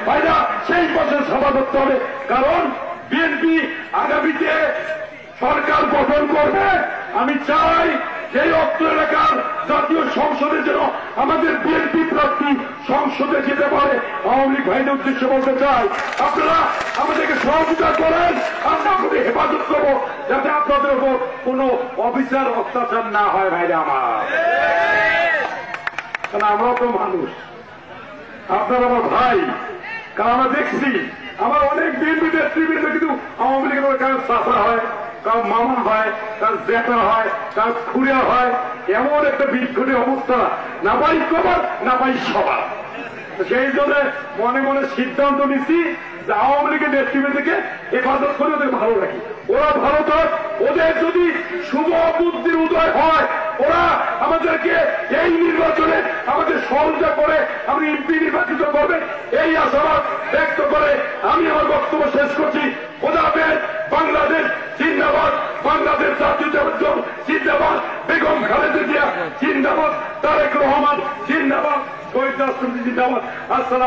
ভাইরা সেই পথে সভা করতে হবে, কারণ বিএনপি আগামীতে সরকার গঠন করবে। আমি চাই এই অত্র এলাকার জাতীয় সংসদের জন্য আমাদের বিএনপি প্রার্থী সংসদে যেতে পারে। আওয়ামী লীগ ভাইদের উদ্দেশ্যে বলতে চাই, আপনারা আমাদেরকে সহযোগিতা করেন, আমরা আপনাদের হেফাজত করবো, যাতে আপনাদের উপর কোন অফিসার অত্যাচার না হয়। ভাইরা আমার, কারণ আমরাও তো মানুষ, আপনারা আমার ভাই। কারণ আমরা দেখছি আমার অনেক বিএনপি নেতৃবৃন্দ কিন্তু আওয়ামী লীগের কারো চাচা হয়, কারো মামা হয়, কারো জ্যাঠা হয়, কারো খুড়া হয়। এমন একটা বিক্ষোভী অবস্থা, না পাই কবার না পাই সবার। সেই জন্য মনে মনে সিদ্ধান্ত নিচ্ছি যে আওয়ামী লীগের নেতৃবৃন্দকে হেফাজত করে ওদের ভালো রাখি। ওরা ভালো থাক, ওদের যদি শুভ বুদ্ধির উদয় হয় ওরা আমাদেরকে এই নির্বাচনে আমাদের সহযোগিতা করে আমি এমপি নির্বাচিত করবে, এই আশাবাদ ব্যক্ত করে আমি আমার বক্তব্য শেষ করছি। খোদা হাফেজ। বাংলাদেশ জিন্দাবাদ, বাংলাদেশ জাতীয়তাবাদী দল জিন্দাবাদ, বেগম খালেদা জিয়া জিন্দাবাদ, তারেক রহমান জিন্দাবাদ, শহীদ রাষ্ট্রপতি জিন্দাবাদ। আসসালাম।